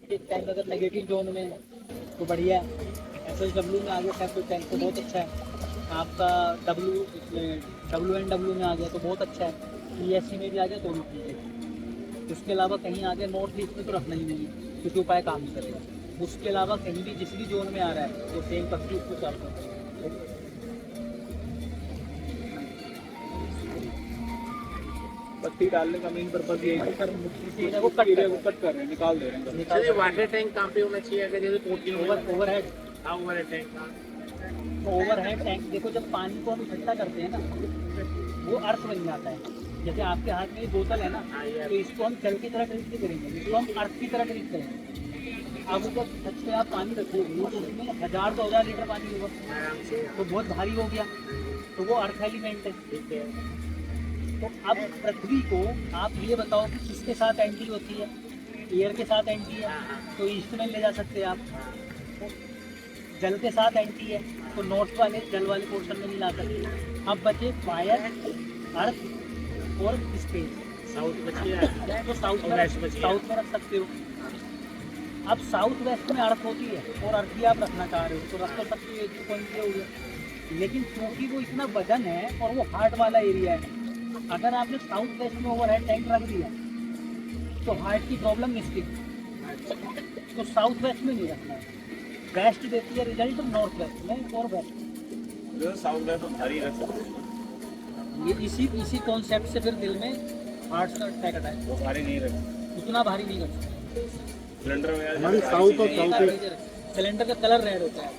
आपके टैंक अगर negative zone में है तो बढ़िया है, SSW में आ गया तो टैंक तो बहुत अच्छा है। आपका WNW में आ गया तो बहुत अच्छा है, ESC में भी आ गया तो भी ठीक है। उसके अलावा कहीं आ गया नॉर्थ ईस्ट में तो रखना ही नहीं है, क्योंकि उपाय काम नहीं करेगा। उसके अलावा कहीं भी जिस भी जोन में आ रहा है तो सेम पक्षी उसको चालू है। पत्ती डालने का मेन पर्पज ये है सर, वो कट एरिया को कट कर रहे हैं, निकाल दे रहे हैं। सर ये वाटर टैंक कहाँ पे होना चाहिए अगर जैसे porting overhead over tank? Overhead tank देखो, जब पानी को हम इकट्ठा करते हैं ना वो अर्थ बन जाता है। जैसे आपके हाथ में ये बोतल है ना, तो इसको हम जल की तरह ट्रीट नहीं करेंगे, इसको हम अर्थ की तरह ट्रीट करेंगे। अब जब छत पे आप पानी रखोगे तो उसमें 1000 to 2000 लीटर पानी होगा, तो बहुत भारी हो गया, तो वो अर्थ एलिमेंट है। ठीक है। तो अब पृथ्वी को आप ये बताओ कि किसके साथ एंट्री होती है? एयर के साथ एंट्री है, तो ईस्ट में ले जा सकते हैं आप। जल के साथ एंट्री है तो नॉर्थ वाले जल वाले पोर्शन में नहीं ला सकते। अब बचे फायर, अर्थ और स्पेस। साउथ बचिए तो साउथ में रख सकते हो। अब साउथ वेस्ट में अर्थ होती है और अर्थ ही आप रखना चाह रहे हो तो रख तो सकते हो, पॉइंट ये हो गया। लेकिन क्योंकि वो इतना वजन है और वो हार्ट वाला एरिया है, अगर आपने साउथ वेस्ट में ओवरहेड टैंक रख दिया तो हार्ट की प्रॉब्लम मिस्टेक, तो साउथ वेस्ट में नहीं रखना है। वेस्ट देती है रिजल्ट नॉर्थ वेस्ट में और वेस्ट। जो साउथ वेस्ट तो भारी रख सकते हैं, ये इसी कॉन्सेप्ट से फिर दिल में हार्ट का अटैक आता है। वो भारी नहीं रख, उतना भारी नहीं कर सकते। सिलेंडर में हमारी साउथ और साउथ सिलेंडर का कलर रेड होता है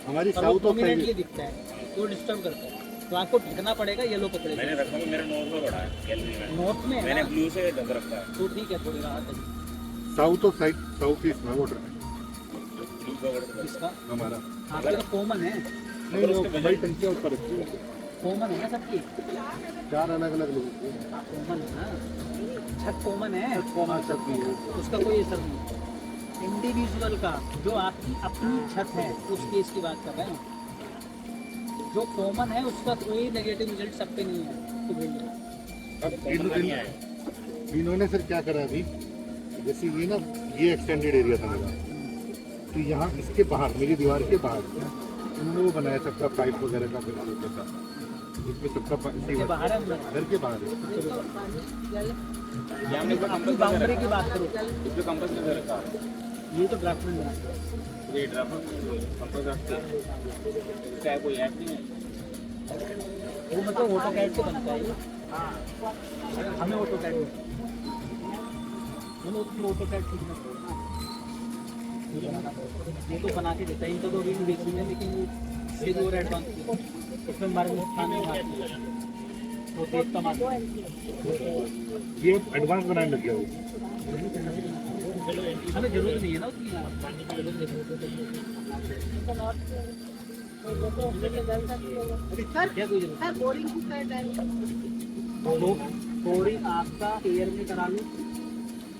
हमारी और साउथ और प्रोमिनेंटली दिखता है, तो डिस्टर्ब करता है, तो आपको ढकना पड़ेगा येलो कपड़े मैंने से। रखा, मेरा नॉर्थ में बड़ा है, गैलरी में नॉर्थ में है मैंने ना, ब्लू से ढक रखा है, तो ठीक है, थोड़ी राहत है। साउथ और साउथ ईस्ट में वाटर ब्लू कवर इसका हमारा आपका तो कॉमन है, नहीं वो बड़ी टंकियाँ ऊपर रखी है, कॉमन है ना सबकी, 4 अलग-अलग लोगों की कॉमन है ना, छत कॉमन है, कौन सकती है। उसका कोई असर नहीं है। इंडिविजुअल का जो आपकी अपनी छत है उस केस की बात कर रहे हैं, जो कॉमन है उसका कोई नेगेटिव रिजल्ट सब पे नहीं है, तो भेज दो। इन्होंने सर क्या करा अभी, जैसे ये ना ये एक्सटेंडेड एरिया था मेरा, तो यहाँ इसके बाहर मेरी दीवार के बाहर उन्होंने वो बनाया सबका पाइप वगैरह का बिल्कुल था, जिसमें सबका बाहर है अंदर? घर के बाहर अपनी बाउंड्री की बात करो, जो कंपस में रखा है, ये तो ड्राफ्ट में बनाते हैं। ये ड्राफ्ट कंपस रखते हैं, क्या कोई ऐप नहीं है, वो मतलब ऑटोकैड से बनता है ये, हमें ऑटोकैड ऑटोकैड सीखना पड़ेगा, ये तो बना के देता है, इनको तो अभी नहीं देखी है, लेकिन ये जो एडवांस उसमें मर्म खाने वो देख का मार ये एडवांस बनाने लग गया वो। हमें जरूरत नहीं है ना उसकी। क्या कोई जरूरत? बोरिंग आपका एयर में करा लो,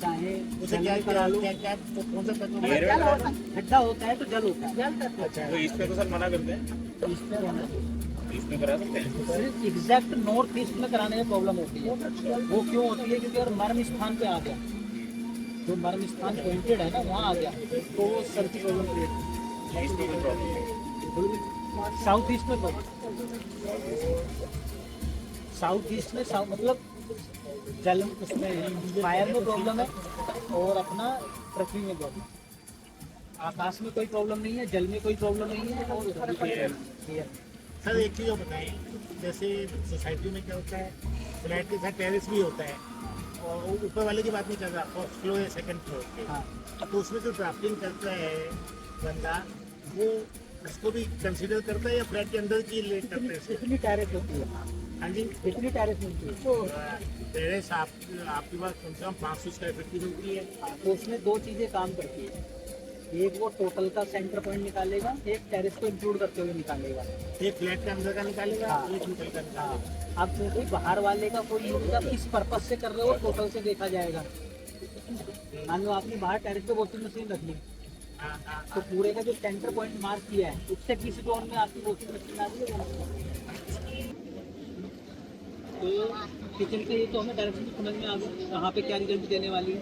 चाहे जल करा लो, गड्ढा होता है तो जल होता है। तो इस पे तो सर मना करते हैं, इसमें करा सकते हैं, सिर्फ एग्जैक्ट नॉर्थ ईस्ट में कराने में प्रॉब्लम होती है। वो क्यों होती है? क्योंकि अगर मर्म स्थान पे आ गया, जो मर्म स्थान पॉइंटेड है ना वहाँ आ गया तो वो सर की प्रॉब्लम क्रिएट होती। साउथ ईस्ट में साउथ ईस्ट में मतलब जल उसमें फायर में प्रॉब्लम है और अपना पृथ्वी में प्रॉब्लम। आकाश में कोई प्रॉब्लम नहीं है, जल में कोई प्रॉब्लम नहीं है और उधर भी कोई प्रॉब्लम नहीं है। सर एक चीज़ और बताएं, जैसे सोसाइटी में क्या होता है, फ्लैट के साथ टेरेस भी होता है और ऊपर वाले की बात नहीं कर रहा, फर्स्ट फ्लोर या सेकंड फ्लोर के, हाँ, तो उसमें जो ड्राफ्टिंग करता है बंदा, वो उसको भी कंसीडर करता है या फ्लैट के अंदर की ले करते हैं? कितनी टेरेस होती है? हाँ जी, कितनी टेरेस मिलती है? टेरेस आपके पास कम से कम 500 स्क्वायर फीट की मिलती है। तो उसमें दो चीज़ें काम करती है, एक वो टोटल का सेंटर पॉइंट निकालेगा, एक टेरेस को इंक्लूड करते हुए निकालेगा। एक फ्लैट के अंदर का निकालेगा, हाँ। एक निकल कर निकालेगा। अब कोई बाहर वाले का कोई मतलब किस पर्पज से कर रहे हो टोटल से देखा जाएगा। मान लो आपने बाहर टेरेस पे वॉशिंग मशीन रख ली, तो पूरे का जो सेंटर पॉइंट मार्क किया है उससे किस जोन में आपकी वॉशिंग मशीन आ रही है। तो किचन के ये तो हमें डायरेक्शन समझ में आ गया कहाँ पे क्या रिजल्ट देने वाली है।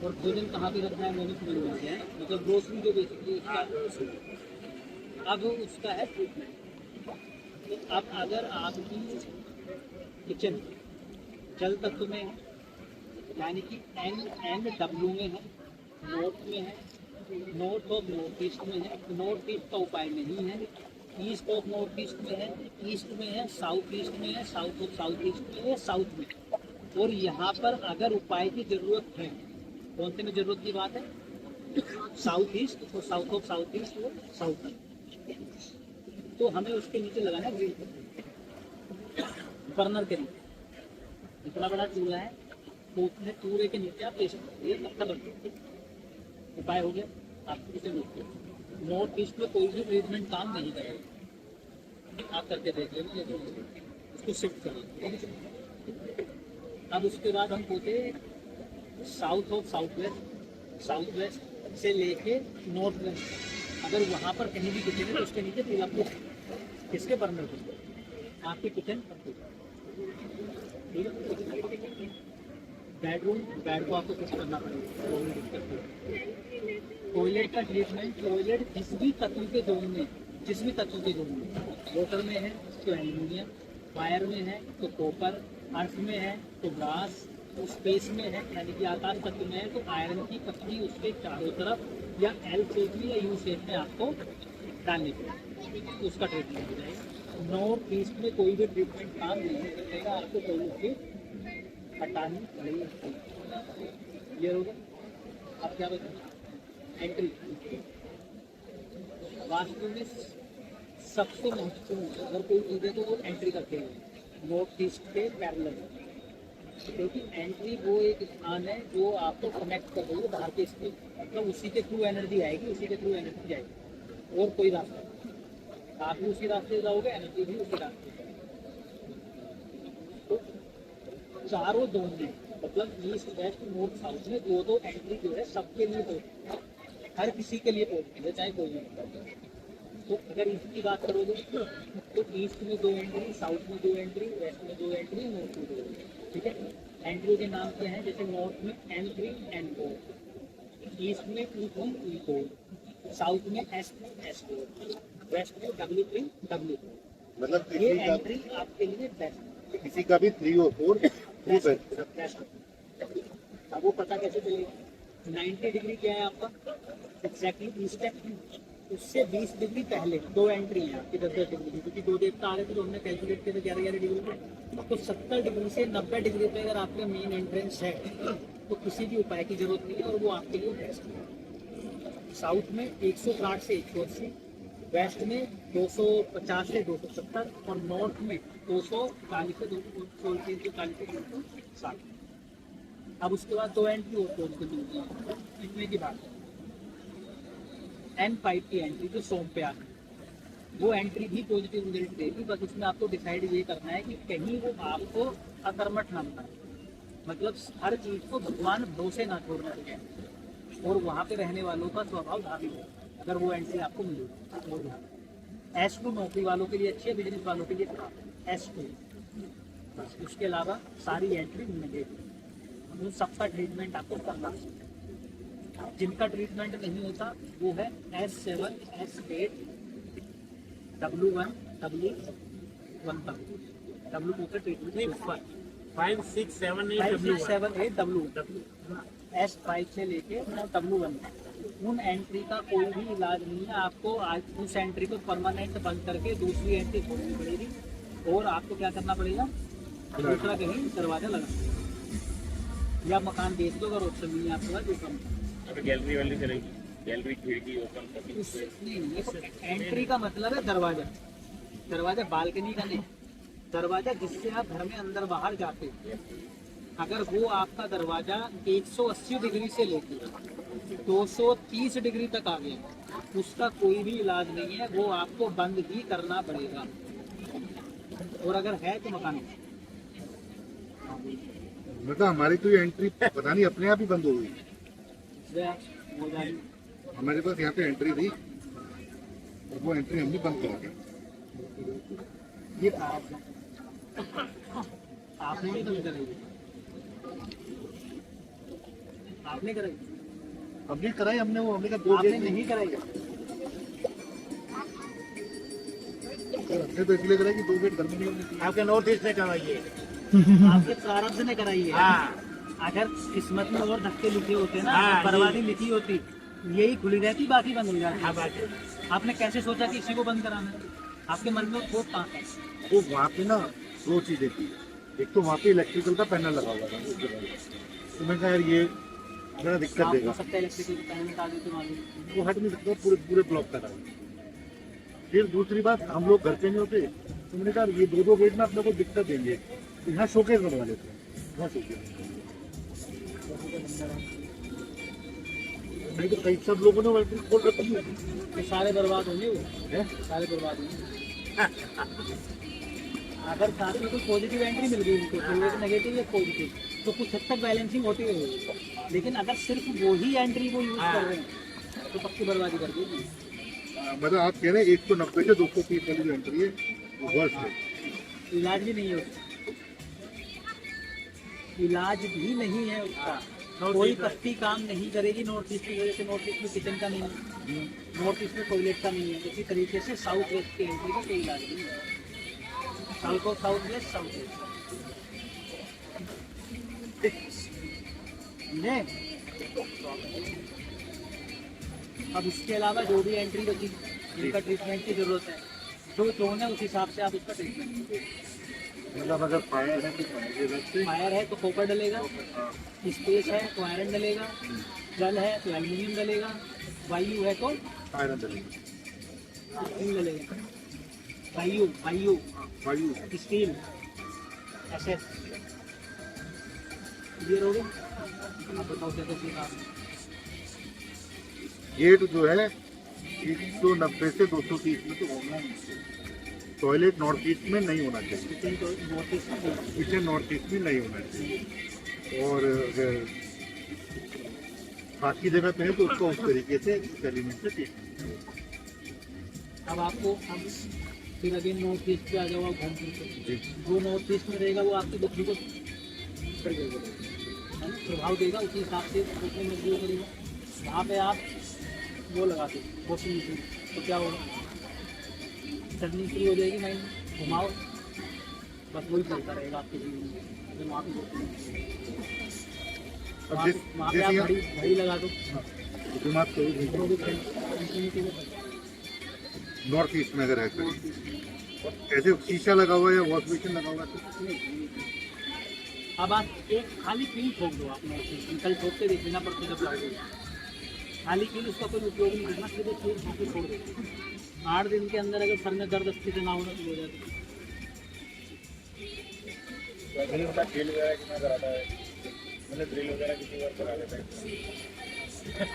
और भोजन कहाँ पे रखना है वो भी समझ में आ गया है, मतलब ग्रोसरी जो बेसिकली अब उसका है ट्रीटमेंट। तो अब अगर आपकी किचन जल तत्व में है, यानी कि NW में है, नॉर्थ में है, नॉर्थ ऑफ नॉर्थ ईस्ट में है, नॉर्थ ईस्ट का उपाय नहीं है, ईस्ट ऑफ नॉर्थ ईस्ट में है, ईस्ट में है, साउथ ईस्ट में है, साउथ ऑफ साउथ ईस्ट में है, साउथ में है। और यहाँ पर अगर उपाय की जरूरत है, कौन से में जरूरत की बात है, साउथ ईस्ट और साउथ ऑफ साउथ ईस्ट और साउथ ईस्ट, तो हमें उसके नीचे लगाना है ग्रिल बर्नर के नीचे। इतना बड़ा चूल्हा है तो उसमें चूल्हे के नीचे आप प्रेशर पत्थर रखो, उपाय हो गया आपको किसे रोकते। नॉर्थ ईस्ट में कोई भी ट्रीटमेंट काम नहीं करेगा, आप करके देख लेंगे, उसको शिफ्ट करेंगे। अब उसके बाद हम पोते south of south west, south west से लेके नॉर्थ वेस्ट, अगर वहाँ पर कहीं भी किचन है तो उसके नीचे तेल आपको किसके बर्नर को आपकी किचन बेडरूम, बेड को आपको कुछ करना पड़ेगा। टॉयलेट का ट्रीटमेंट, टॉयलेट जिस भी तत्व के जोन में, जिस भी तत्व के जोन में, वाटर में है तो एल्यूमिनियम, फायर में है तो कॉपर, अर्थ में है तो ब्रास, तो स्पेस में है यानी कि आकाश तत्व में है तो आयरन की पत्ती उसके चारों तरफ या एल शेप में या यू शेप में आपको डालनी पड़ेगी, तो उसका ट्रीटमेंट हो जाएगा। नॉर्थ ईस्ट में कोई भी ट्रीटमेंट काम नहीं करेगा, आपको टॉयलेट की हटानी पड़ेगी। क्लियर हो गया? अब क्या बताएं, एंट्री वास्तव में सबसे महत्वपूर्ण अगर कोई चीज़ है तो वो एंट्री करते हैं नॉर्थ ईस्ट के पैरेलल, क्योंकि एंट्री वो एक स्थान है जो आपको कनेक्ट कर रही है बाहर के स्पेस, मतलब उसी के थ्रू एनर्जी आएगी, उसी के थ्रू एनर्जी जाएगी, और कोई रास्ता नहीं। आप भी उसी रास्ते से जाओगे, एनर्जी भी उसी रास्ते से। तो चारों जोन में मतलब ईस्ट वेस्ट नॉर्थ साउथ में दो एंट्री जो है सबके लिए होती है, हर किसी के लिए होती है, चाहे कोई नहीं। तो अगर ईस्ट की बात करोगे तो ईस्ट में 2 एंट्री, साउथ में 2 एंट्री, वेस्ट में 2 एंट्री, नॉर्थ में 2 एंट्री, ठीक है। एंट्री के नाम क्या है, जैसे नॉर्थ में N3 N4, ईस्ट में E3 E4, साउथ में S2 S4, वेस्ट में W3 W4। मतलब ये एंट्री आपके लिए बेस्ट, किसी का भी 3 और 4 बेस्ट। अब वो पता कैसे चलेगा, 90 डिग्री क्या है आपका एग्जैक्टली ईस्ट है, उससे 20 डिग्री पहले 2 एंट्री है आपकी 10-10 डिग्री, क्योंकि 2 देवता आ रहे थे तो हमने कैलकुलेट किया 11-11 डिग्री पे। तो 70 डिग्री से 90 डिग्री पे अगर आपका मेन एंट्रेंस है तो किसी भी उपाय की जरूरत नहीं है और वो आपके लिए बेस्ट है। साउथ में 160 से 180, वेस्ट में 250 से 270 और नॉर्थ में 240 से 260। अब उसके बाद 2 एंट्री और 2 इतने की बात है। N5 की एंट्री जो सोम पे आती है वो एंट्री भी पॉजिटिव रिजल्ट देगी, बस उसमें आपको डिसाइड ये करना है कि कहीं वो आपको अकर्मठ ना बनाए, मतलब हर चीज़ को भगवान भरोसे ना छोड़ना चाहिए और वहाँ पे रहने वालों का स्वभाव धार्मिक है, अगर वो एंट्री आपको मिलेगी। S2 नौकरी वालों के लिए अच्छी है, बिजनेस वालों के लिए खराब S2, बस उसके अलावा सारी एंट्री मिलेगी। उन सबका ट्रीटमेंट आपको करना है। जिनका ट्रीटमेंट नहीं होता वो है S7 S8 W1 W1 तक, W2 का ट्रीटमेंट 5, 6, 7, 8 5, 6, 7, 8 W S5 से लेके W1 उन एंट्री का कोई भी इलाज नहीं है। आपको आज उस एंट्री को परमानेंट बंद करके दूसरी एंट्री खोलनी पड़ेगी और आपको क्या करना पड़ेगा, दूसरा कहीं दरवाजा लगाना या मकान बेच दो अगर ऑप्शन नहीं है आपके पास, दूसरा गैलरी वाली चलेगी, गैलरी खिड़की ओपन। एंट्री का मतलब है दरवाजा, दरवाजा बालकनी का नहीं, दरवाजा जिससे आप घर में अंदर बाहर जाते हैं। अगर वो आपका दरवाजा 180 डिग्री से लेकर 230 डिग्री तक आ गया, उसका कोई भी इलाज नहीं है, वो आपको बंद ही करना पड़ेगा। और अगर है तो मकान मतलब हमारी तो ये एंट्री पता नहीं अपने आप ही बंद हो गई। हो जाएगी। हमारे पास यहाँ पे एंट्री थी और वो एंट्री हमने बंद करा दी। ये आपने नहीं बंद करेंगे, आपने कराई? हमने कराई, हमने का 2 आपने गेट नहीं कराई? हमने तो इसलिए कराई कि 2 गेट घर में नहीं होने चाहिए। आपके नॉर्थ ईस्ट में करवाइए। आपके प्रारब्ध ने कराई है। हाँ अगर किस्मत में और धक्के लिखे होते ना, हाँ, बर्बादी लिखी होती, यही खुली रहती, बाकी बंद हो जाती। हाँ बात है। आपने कैसे सोचा कि इसी को बंद कराना है? आपके मन में वो कहाँ है? वो वहाँ पे ना 2 चीजें थी। एक तो वहाँ पे इलेक्ट्रिकल का पैनल लगा हुआ था, तो मैंने कहा यार ये बड़ा दिक्कत आप देगा, हो सकता है इलेक्ट्रिसिटी पैनल निकाल देते मालूम। वो हट नहीं सकता, पूरे पूरे ब्लॉक का था। फिर दूसरी बात, हम लोग घर पे नहीं होते, तो मैंने कहा ये 2 गेट ना अपने को दिक्कत देंगे, तो यहाँ शोकेस बनवा लेते हैं। यहाँ शोकेस नहीं तो कई सब लोगों ने वैसे खोल रखी है। तो सारे बर्बाद होंगे वो, हैं? सारे बर्बाद होंगे। अगर साथ में कोई पॉजिटिव एंट्री मिल गई उनको, तो एक नेगेटिव एक पॉजिटिव, तो कुछ हद तक बैलेंसिंग होती है। लेकिन अगर सिर्फ वो ही एंट्री वो यूज कर रहे हैं, तो पक्की बर्बादी कर देगी। मतलब आप कह रहे हैं 190 से 230 वाली जो एंट्री है वो वर्ष है। इलाज भी नहीं है उसका, इलाज भी नहीं है उसका। कोई पत्ती काम नहीं करेगी नॉर्थ ईस्ट की वजह से। नॉर्थ ईस्ट में किचन का नहीं है, नॉर्थ ईस्ट में टॉयलेट का नहीं है। इसी तरीके से साउथ वेस्ट के एंट्री का कोई इलाज नहीं है। साउथ और साउथ वेस्ट, साउथ वेस्ट समझे? अब इसके अलावा जो भी एंट्री बची, जिनका ट्रीटमेंट की जरूरत है, जो टोन है उस हिसाब से आप उसका ट्रीटमेंट कीजिए। मतलब अगर फायर है तो फायर के हिसाब से, फायर है तो कॉपर डलेगा, स्पेस है तो आयरन डलेगा, जल है तो एल्यूमिनियम डलेगा, वायु है तो फायर डलेगा, स्टील डलेगा। वायु वायु वायु स्टील ऐसे क्लियर हो गए? आप बताओ क्या कैसे काम है? गेट जो है 190 से 230 में तो होना ही चाहिए। टॉयलेट नॉर्थ ईस्ट में नहीं होना चाहिए, किचन तो नॉर्थ ईस्ट में नहीं। किचन नॉर्थ ईस्ट में नहीं होना चाहिए। और अगर बाकी जगह पे है तो उसको उस तरीके से एलिमेंट से ट्रीट। अब आपको अब फिर अगेन नॉर्थ ईस्ट पे आ जाओ, आप घूम फिर के। जी जो नॉर्थ ईस्ट में रहेगा वो आपकी बुद्धि को प्रभाव देगा, उसी हिसाब से सोचने में मजबूर करेगा। वहाँ पे आप वो लगा दो वॉशिंग मशीन, तो क्या होगा? चलनी शुरू हो जाएगी माइंड, घुमाओ, बस वही चलता रहेगा आपके जीवन में। अगर वहाँ पे अब जिस वहाँ पे जैसे आप यहाँ घड़ी लगा दो, दिमाग को भी नॉर्थ ईस्ट में अगर है तो ऐसे शीशा लगा हुआ है या वॉश बेसिन लगा हुआ है तो अब आप एक खाली कील ठोक दो। आपने कल ठोक के देख लेना पड़ता जब जाओगे, खाली कील उसका कोई उपयोग नहीं करना, सीधे कील ठोक के छोड़ देते। 8 दिन के अंदर अगर सर में दर्द अच्छे से ना होना शुरू हो जाए, ड्रिल वगैरह कितना कराता है? मैंने ड्रिल वगैरह कितनी बार करा लेता है।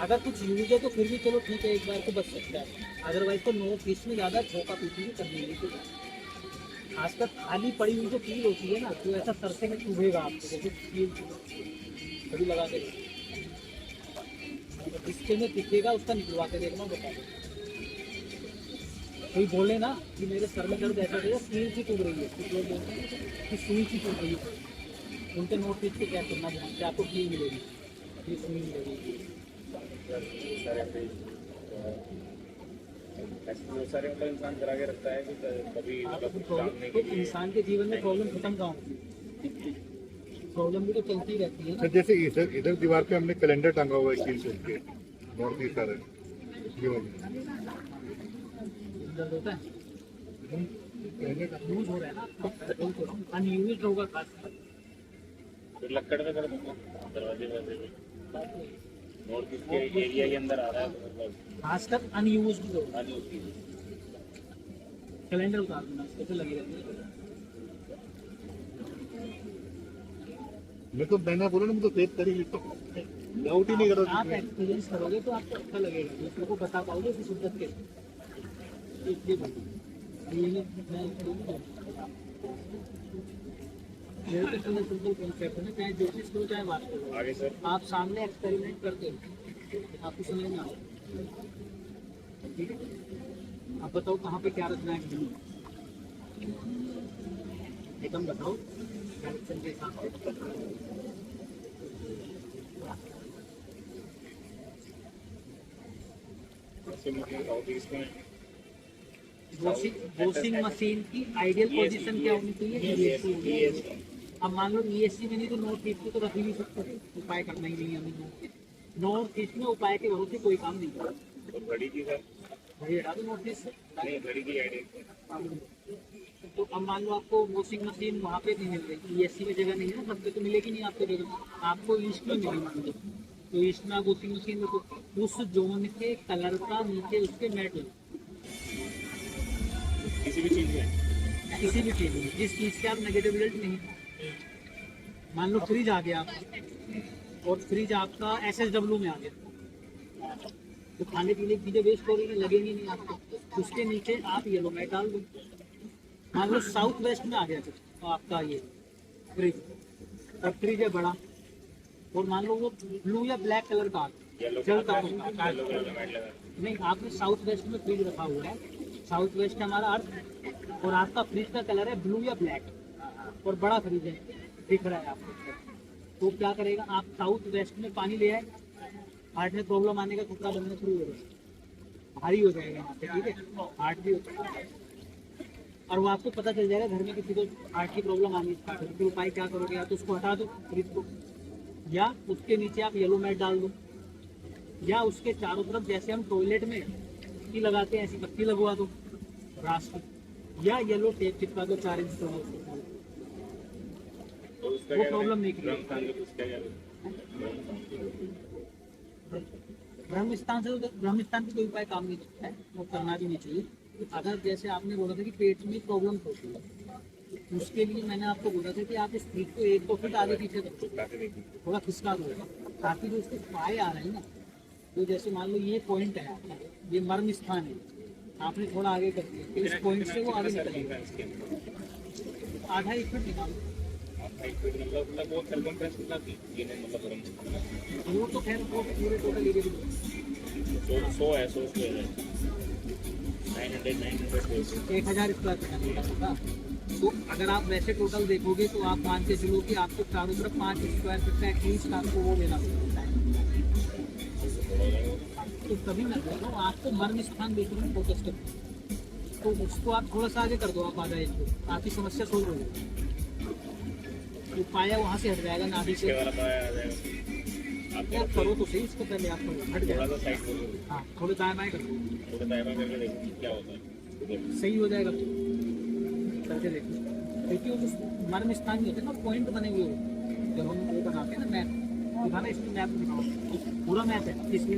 अगर कुछ यूज है तो फिर भी चलो ठीक है, एक बार तो बच सकता है। अदरवाइज तो नॉर्थ ईस्ट में ज़्यादा ठोका पीछी भी करनी है। तो खासकर खाली पड़ी हुई जो कील होती है ना, तो ऐसा सरसे में चुभेगा आपको, जैसे कील कभी लगा के जिसके में दिखेगा उसका निकलवा के देखना, बता दो। कोई बोले ना कि मेरे सर में दर्द ऐसा है, कील की चुभ रही है, कुछ लोग बोलते हैं कि सुई की चुभ रही है। उनके नॉर्थ ईस्ट पे क्या करना चाहिए? आपको कील मिलेगी, ये सुई मिलेगी। ऐसे बहुत सारे मतलब इंसान करा के रखता है कि कभी मतलब कुछ काम नहीं तो इंसान के जीवन में प्रॉब्लम खत्म कहाँ होती है? प्रॉब्लम भी तो चलती रहती है ना। सर जैसे इधर दीवार पे हमने कैलेंडर टांगा हुआ है कील से के नॉर्थ ईस्ट आ रहे दर्द होता है, यूज हो रहा है ना, अनयूज होगा खास। फिर लक्कड़ में कर दूंगा दरवाजे वरवाजे नॉर्थ ईस्ट के एरिया के अंदर आ रहा है तो मतलब खासकर अनयूज होगा। आनी होती है। कैलेंडर उतार देना, कैसे लगे रहते हैं। मैं तो मैंने बोला ना, मैं तो सेव करी तो डाउट ही नहीं कर रहा आप एक्सपीरियंस करोगे तो आपको अच्छा लगेगा, दूसरों को बता पाओगे कि शिद्दत के इसलिए मेरे को सिंपल कॉन्सेप्ट है ना, चाहे ज्योतिष करो चाहे वास्तु करो, आगे सर आप सामने एक्सपेरिमेंट करते हो, आपको समझ में आता है। ठीक है, आप बताओ कहाँ पे क्या रखना है, एकदम बताओ। 1 साउथ ईस्ट में वॉशिंग मशीन की आइडियल पोजीशन क्या होनी चाहिए? ESC। अब मान लो ESC में नहीं तो नॉर्थ ईस्ट तो रख ही नहीं सकते, उपाय करना ही नहीं है हमें। नॉर्थ ईस्ट में उपाय के भरोसे कोई काम नहीं करता। और घड़ी की सर घड़ी हटा दो नॉर्थ ईस्ट से। नहीं, घड़ी की आइडिया तो अब मान लो आपको वॉशिंग मशीन वहाँ पे नहीं मिल रही, ESC में जगह नहीं है ना, सब पे तो मिलेगी नहीं आपको जगह, आपको ईस्ट में मिलेगी मान लो। तो ईस्ट में आप वॉशिंग मशीन रखो, उस जोन के कलर का नीचे उसके मैट लगो, किसी भी चीज़ में। किसी भी चीज़ में जिस चीज़ के आप नेगेटिव रिजल्ट नहीं। मान लो फ्रिज आ गया आपका और फ्रिज आपका SSW में आ गया, तो खाने पीने की चीज़ें वेस्ट हो रही है, लगेंगी नहीं आपको, उसके नीचे आप येलो मैट डाल दो। मान लो साउथ वेस्ट में आ गया तो आपका ये फ्रिज, और फ्रिज है बड़ा, और मान लो वो ब्लू या ब्लैक कलर का येलो जलता येलो कलर का मैट लगा। नहीं, आपने साउथ वेस्ट में फ्रिज रखा हुआ है, साउथ वेस्ट हमारा अर्थ, और आपका फ्रिज का कलर है ब्लू या ब्लैक, और बड़ा फ्रिज है, दिख रहा है आपको, तो क्या करेगा, आप साउथ वेस्ट में पानी ले आए, हार्ट में प्रॉब्लम आने का खतरा बनना शुरू हो जाएगा, भारी हो जाएगा यहाँ पे, ठीक है, हार्ट भी होता है, और वो आपको पता चल जाएगा घर में किसी को हार्ट की प्रॉब्लम आनी स्टार्ट होगी, तो उपाय क्या करोगे, या तो उसको हटा दो फ्रिज को, या उसके नीचे आप येलो मैट डाल दो, या उसके चारों तरफ जैसे हम टॉयलेट में पत्ती लगाते हैं ऐसी पत्ती लगवा दो ब्रास की, या येलो टेप चिपका दो 4 इंच का, तो उसका वो क्या प्रॉब्लम नहीं ब्रह्म करेगा। स्थान का उसका क्या ब्रह्मस्थान पे कोई उपाय काम नहीं करता है, वो करना भी नहीं चाहिए। अगर जैसे आपने बोला था कि पेट में प्रॉब्लम होती है, उसके लिए मैंने आपको बोला था कि आप इस फीट को 1-2 फीट आगे पीछे रखो, काफी देखिए थोड़ा खिसका दो, ताकि जो उसके पाए आ रहे हैं ना, तो जैसे मान लो ये पॉइंट है आपका, ये मर्म स्थान है, आपने थोड़ा आगे कर दिया, तो इस पॉइंट से वो आगे निकलेगा, आधा 1 फीट निकालो। मतलब वो सर्कमफ्रेंस कितना थी ये नहीं, मतलब ब्रह्म वो तो खैर वो पूरे टोटल एरिया में 100 है, 100 स्क्वायर है, 900 स्क्वायर 1000 स्क्वायर फीट होगा। तो अगर आप वैसे टोटल देखोगे तो आप मान के चलो कि आपको चारों तरफ 5 स्क्वायर फीट का एटलीस्ट आपको वो लेना पड़ता है, तो तभी मैं बोल रहा हूँ आपको मर्म स्थान देखने में फोकस करना, तो उसको आप थोड़ा सा आगे कर दो, आप आधा 1 फीट, आपकी समस्या सोल्व हो जाएगी, तो पाया वहाँ से हट जाएगा नाभि से। वाला पाया आ जाएगा। आप आप करो तो सही, इसको पहले आप करो, हट थोड़ा जाएगा, सा साइड करो, हाँ थोड़े दाएं बाएं करो, थोड़ा दाएं बाएं करके देखो क्या होता है। सही हो जाएगा, करके देखो, क्योंकि वो जो मर्म स्थान नहीं होते ना, पॉइंट बने हुए होते हैं, जब हम वो बनाते हैं ना मैप, दिखाना इसमें मैप दिखाओ, पूरा मैप है, इसमें